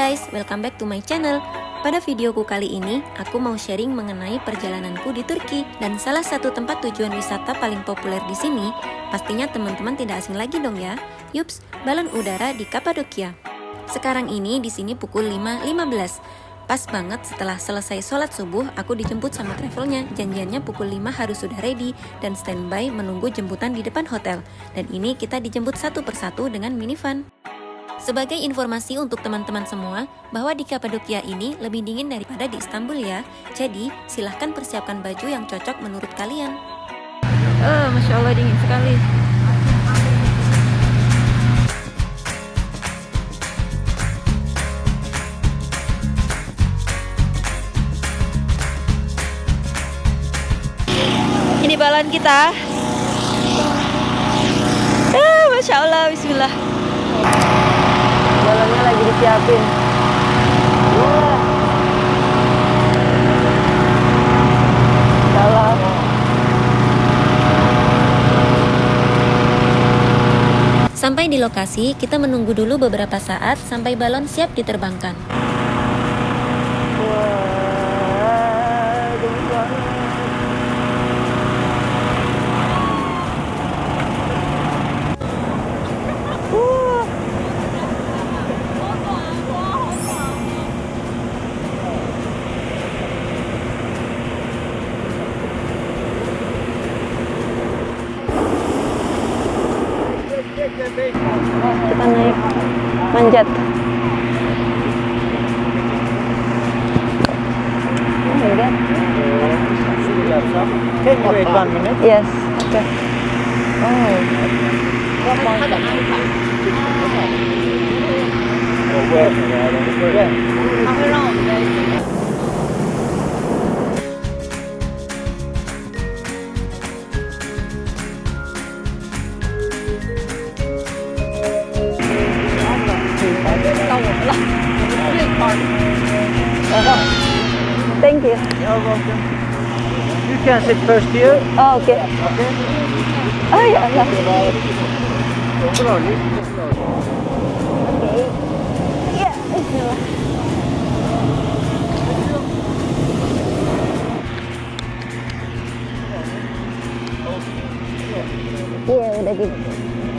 guys, welcome back to my channel. Pada videoku kali ini, aku mau sharing mengenai perjalananku di Turki. Dan salah satu tempat tujuan wisata paling populer di sini, pastinya teman-teman tidak asing lagi dong ya. Yups, balon udara di Kapadokia. Sekarang ini di sini pukul 5.15. Pas banget setelah selesai sholat subuh, aku dijemput sama travelnya. Janjiannya pukul 5 harus sudah ready dan standby menunggu jemputan di depan hotel. Dan ini kita dijemput satu persatu dengan minivan. Sebagai informasi untuk teman-teman semua, bahwa di Kapadokia ini lebih dingin daripada di Istanbul ya. Jadi, silahkan persiapkan baju yang cocok menurut kalian. Masya Allah dingin sekali. Ini balon kita. Masya Allah, bismillah. Balonnya lagi disiapin. Salah. Sampai di lokasi, kita menunggu dulu beberapa saat sampai balon siap diterbangkan. Kita naik manjat. Oh my god. Can you wait 1 minute? Yes. Okay. Thank you. You're welcome. You can sit first here. Oh, okay. Okay. Oh ya Allah. Slowly. Okay. Ya, bismillah. Iya,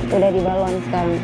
udah di balon sekarang.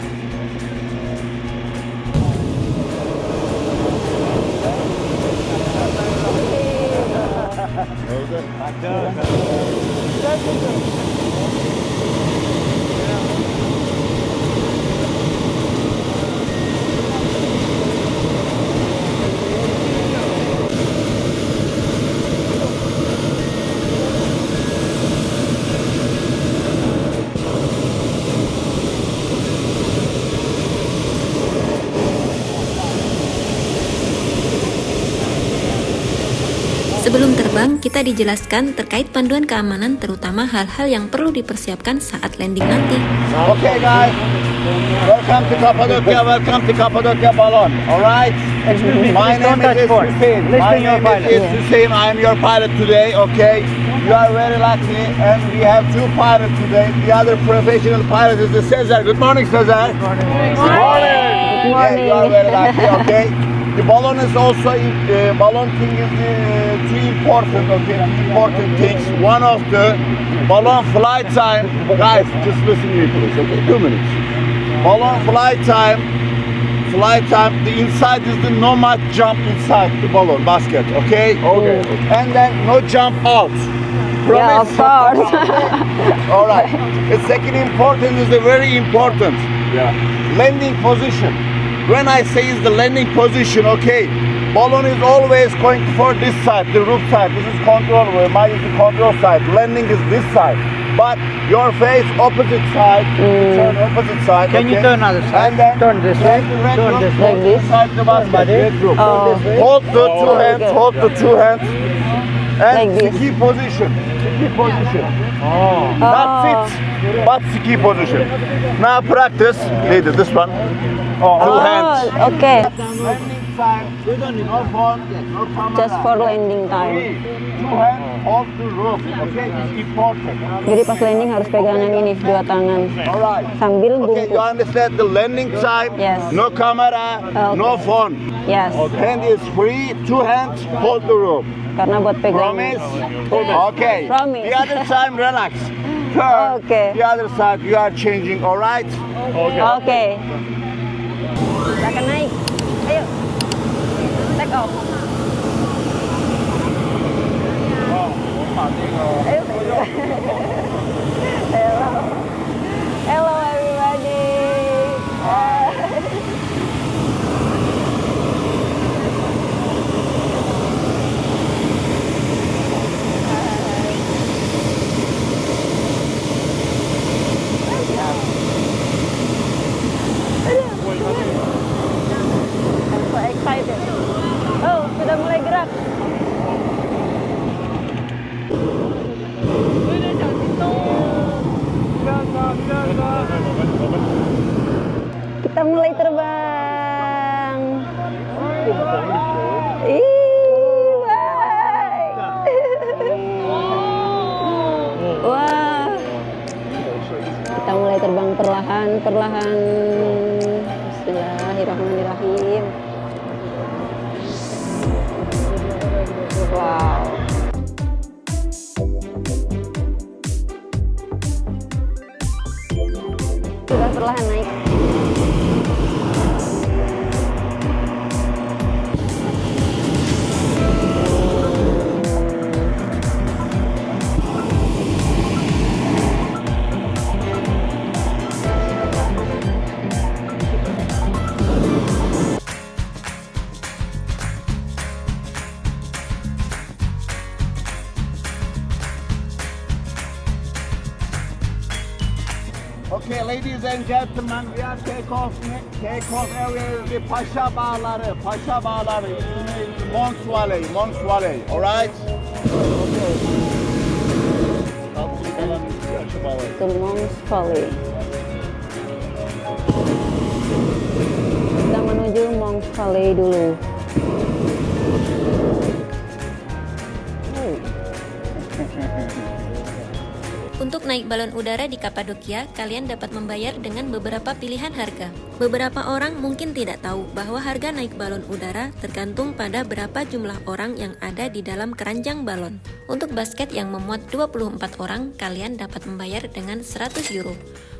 Sebelum terbang, kita dijelaskan terkait panduan keamanan, terutama hal-hal yang perlu dipersiapkan saat landing nanti. Okay guys, welcome to Cappadocia balloon. Alright? My name is Hussein. Hussein. I am your pilot today, okay? You are very lucky and we have 2 pilots today. The other professional pilot is Cesar. Good morning, Cesar. Good morning. Yeah, you are very lucky, okay? The balloon is also, balloon thing is 3 important things. One of the balloon flight time, guys, just listen to me please, okay, 2 minutes. Balloon flight time, the inside is the no mud jump inside the balloon basket, okay? Okay. And then no jump out. Promise? Yeah, of course. Alright. The second important is the very important. Yeah. Landing position. When I say is the landing position, okay, balloon is always going for this side, the roof side. This is control, mine is the control side. Landing is this side, but your face opposite side. Turn opposite side. Can you turn other side? And then Turn this way. Turn this way. Like this? Side the basket. Oh. Hold the 2 hands. okay. Hold the 2 hands. And Like this. ski position. Ski position. Oh. Not sit, but ski position. Now practice. This one. 2 hands. Oh, okay. Landing time, no phone, no camera. Just for landing time. Three, two hands, hold the rope. Okay, it's important. Jadi pas landing harus pegangan ini dua tangan Alright. sambil Okay, you bungkuk. understand the landing time? Yes. No camera, no Okay. phone. Yes, Hand is free, two hands, hold the rope. karena buat pegangan. Promise? Okay. Promise. The other time, relax. Turn. Okay. The other side, you are changing, alright? Oke. Kita akan naik. Ayo. Take off. Ayo. Hello. Hello everybody. I'm so excited. Oh, sudah mulai gerak. Kita mulai terbang. Ih, baik. Wah. Kita mulai terbang perlahan-perlahan. Bismillahirrahmanirrahim. Wow. Sudah perlahan naik. Okay, ladies and gentlemen, we are take off area the Paşa Bağları, Mons Valley, alright? Ke Mons Valley. Kita menuju Mons Valley dulu. Untuk naik balon udara di Kapadokia, kalian dapat membayar dengan beberapa pilihan harga. Beberapa orang mungkin tidak tahu bahwa harga naik balon udara tergantung pada berapa jumlah orang yang ada di dalam keranjang balon. Untuk basket yang memuat 24 orang, kalian dapat membayar dengan 100 euro.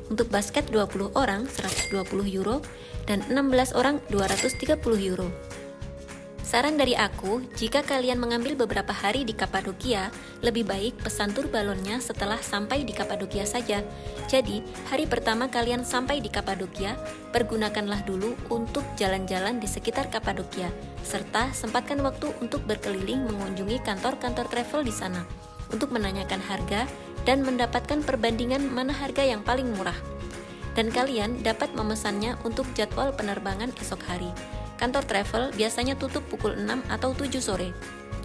Untuk basket 20 orang, 120 euro, dan 16 orang, 230 euro. Saran dari aku, jika kalian mengambil beberapa hari di Kapadokia, lebih baik pesan tur balonnya setelah sampai di Kapadokia saja. Jadi, hari pertama kalian sampai di Kapadokia, pergunakanlah dulu untuk jalan-jalan di sekitar Kapadokia, serta sempatkan waktu untuk berkeliling mengunjungi kantor-kantor travel di sana, untuk menanyakan harga dan mendapatkan perbandingan mana harga yang paling murah. Dan kalian dapat memesannya untuk jadwal penerbangan esok hari. Kantor travel biasanya tutup pukul 6 atau 7 sore,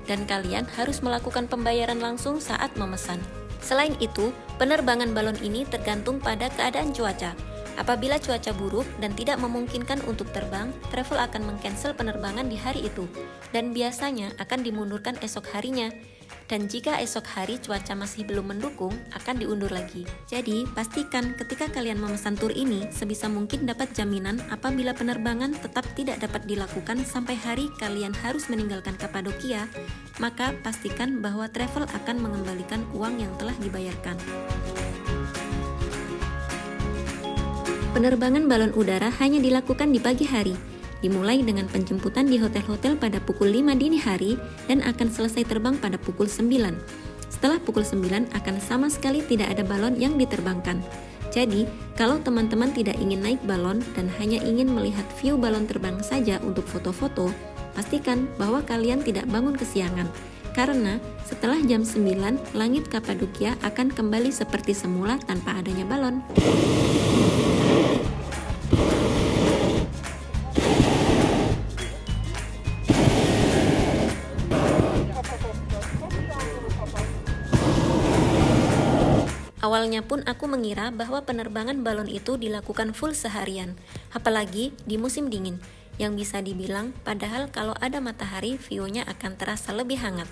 dan kalian harus melakukan pembayaran langsung saat memesan. Selain itu, penerbangan balon ini tergantung pada keadaan cuaca. Apabila cuaca buruk dan tidak memungkinkan untuk terbang, travel akan meng-cancel penerbangan di hari itu, dan biasanya akan dimundurkan esok harinya. Dan jika esok hari cuaca masih belum mendukung, akan diundur lagi. Jadi, pastikan ketika kalian memesan tur ini, sebisa mungkin dapat jaminan apabila penerbangan tetap tidak dapat dilakukan sampai hari kalian harus meninggalkan Kapadokia, maka pastikan bahwa travel akan mengembalikan uang yang telah dibayarkan. Penerbangan balon udara hanya dilakukan di pagi hari, dimulai dengan penjemputan di hotel-hotel pada pukul 5 dini hari dan akan selesai terbang pada pukul 9. Setelah pukul 9 akan sama sekali tidak ada balon yang diterbangkan. Jadi, kalau teman-teman tidak ingin naik balon dan hanya ingin melihat view balon terbang saja untuk foto-foto, pastikan bahwa kalian tidak bangun kesiangan. Karena setelah jam 9, langit Kapadokia akan kembali seperti semula tanpa adanya balon. Awalnya pun aku mengira bahwa penerbangan balon itu dilakukan full seharian, apalagi di musim dingin. yang bisa dibilang padahal kalau ada matahari view-nya akan terasa lebih hangat.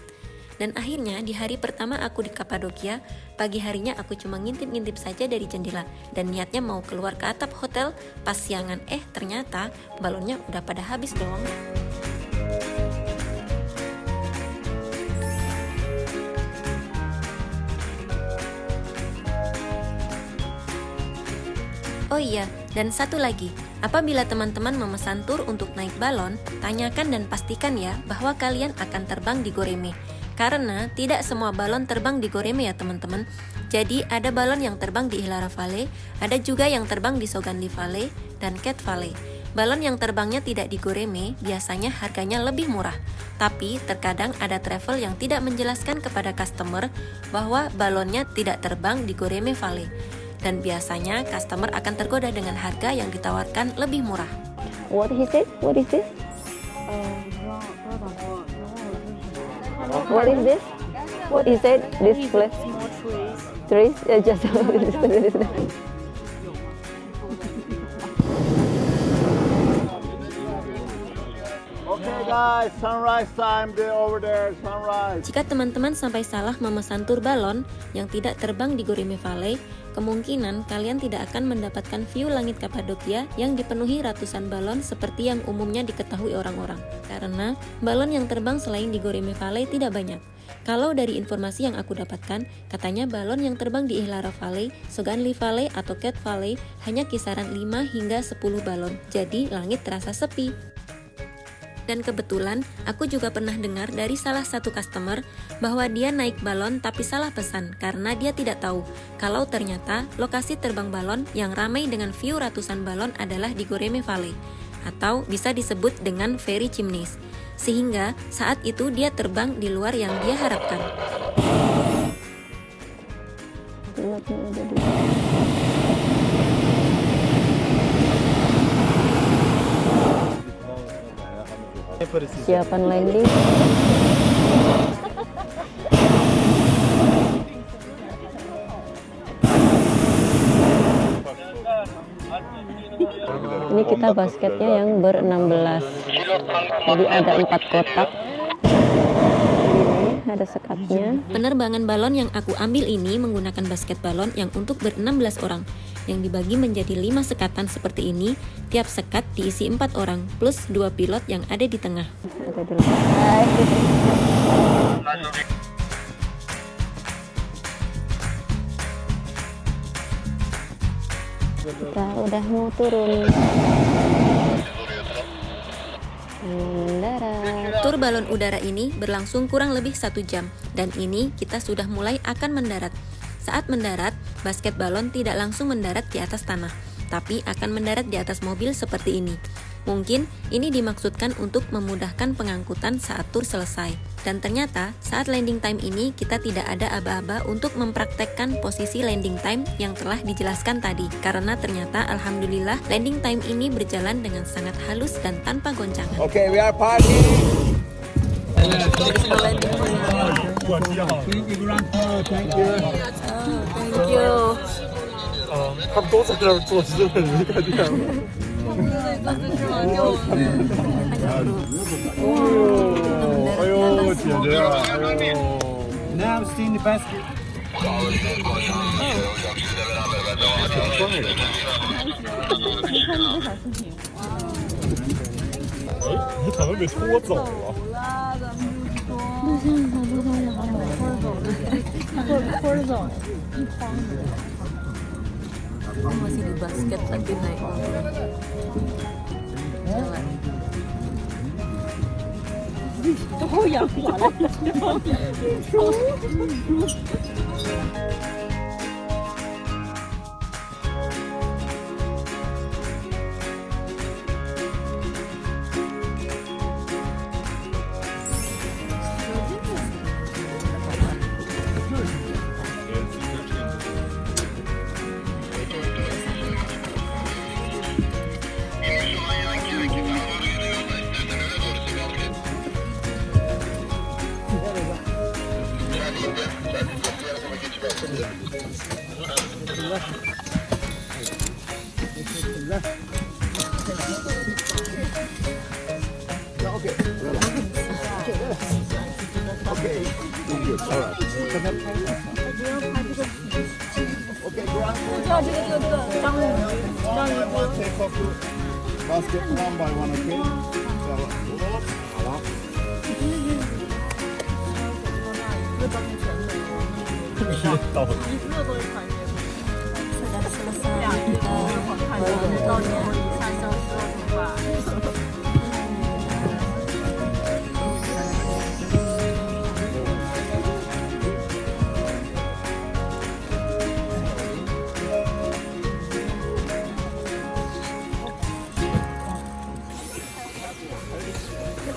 Dan akhirnya di hari pertama aku di Kapadokia, pagi harinya aku cuma ngintip-ngintip saja dari jendela dan niatnya mau keluar ke atap hotel. Pas siangan ternyata balonnya udah pada habis dong. Oh iya, dan satu lagi, apabila teman-teman memesan tur untuk naik balon, tanyakan dan pastikan ya bahwa kalian akan terbang di Goreme. Karena tidak semua balon terbang di Goreme ya teman-teman. Jadi ada balon yang terbang di Ilara Valley, ada juga yang terbang di Sogandli Valley dan Cat Valley. Balon yang terbangnya tidak di Goreme biasanya harganya lebih murah. Tapi terkadang ada travel yang tidak menjelaskan kepada customer bahwa balonnya tidak terbang di Goreme Valley. Dan biasanya customer akan tergoda dengan harga yang ditawarkan lebih murah. What he said? What is this? What is this? What he said? This place? Small trees. Trees? Just Okay guys, sunrise time over there, sunrise. Jika teman-teman sampai salah memesan tur balon yang tidak terbang di Goreme Valley, kemungkinan kalian tidak akan mendapatkan view langit Kapadokia yang dipenuhi ratusan balon seperti yang umumnya diketahui orang-orang. Karena balon yang terbang selain di Goreme Valley tidak banyak. Kalau dari informasi yang aku dapatkan, katanya balon yang terbang di Ilara Valley, Sogandli Valley atau Cat Valley hanya kisaran 5 hingga 10 balon. Jadi langit terasa sepi. Dan kebetulan, aku juga pernah dengar dari salah satu customer bahwa dia naik balon tapi salah pesan karena dia tidak tahu kalau ternyata lokasi terbang balon yang ramai dengan view ratusan balon adalah di Goreme Valley atau bisa disebut dengan Very Chimneys. Sehingga saat itu dia terbang di luar yang dia harapkan. Siapan landing. Ini kita basketnya yang ber-16. Jadi ada 4 kotak. Ini ada sekatnya. Penerbangan balon yang aku ambil ini menggunakan basket balon yang untuk ber-16 orang yang dibagi menjadi 5 sekatan seperti ini. Tiap sekat diisi 4 orang plus 2 pilot yang ada di tengah. Ada dulu. Kita udah mau turun. Mendarat. Tur balon udara ini berlangsung kurang lebih 1 jam dan ini kita sudah mulai akan mendarat. Saat mendarat, basket balon tidak langsung mendarat di atas tanah, tapi akan mendarat di atas mobil seperti ini. Mungkin ini dimaksudkan untuk memudahkan pengangkutan saat tur selesai. Dan ternyata saat landing time ini kita tidak ada aba-aba untuk mempraktekkan posisi landing time yang telah dijelaskan tadi. Karena ternyata alhamdulillah landing time ini berjalan dengan sangat halus dan tanpa goncangan. Okay, we are partying. Thank you. 他们都在那儿做事，没看见吗？哎呦，姐姐啊，哎呦 Now seeing the basket. 你可能被拖走了。 Masih di basket lagi naik mobil. Jalan. 都养完了。Okay, everyone take off your basket one by one, okay? Sudah selesai kita balonnya.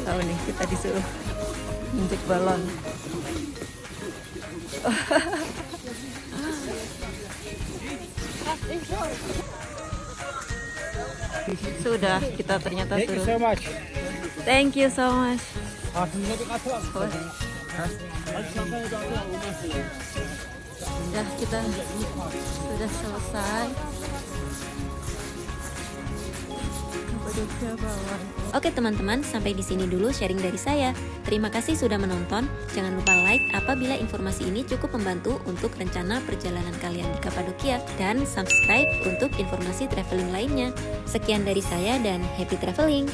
Tahu nih, kita disuruh injek balon. Sudah, kita ternyata Thank you suruh. so much. Thank you so much. Sudah, kita sudah selesai. Oke teman-teman, sampai di sini dulu sharing dari saya. Terima kasih sudah menonton. Jangan lupa like apabila informasi ini cukup membantu untuk rencana perjalanan kalian di Kapadokia, dan subscribe untuk informasi traveling lainnya. Sekian dari saya dan happy traveling.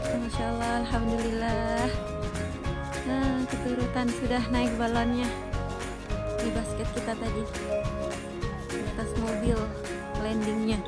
Masya Allah, alhamdulillah. Nah, keturutan sudah naik balonnya di basket kita tadi di atas mobil landingnya.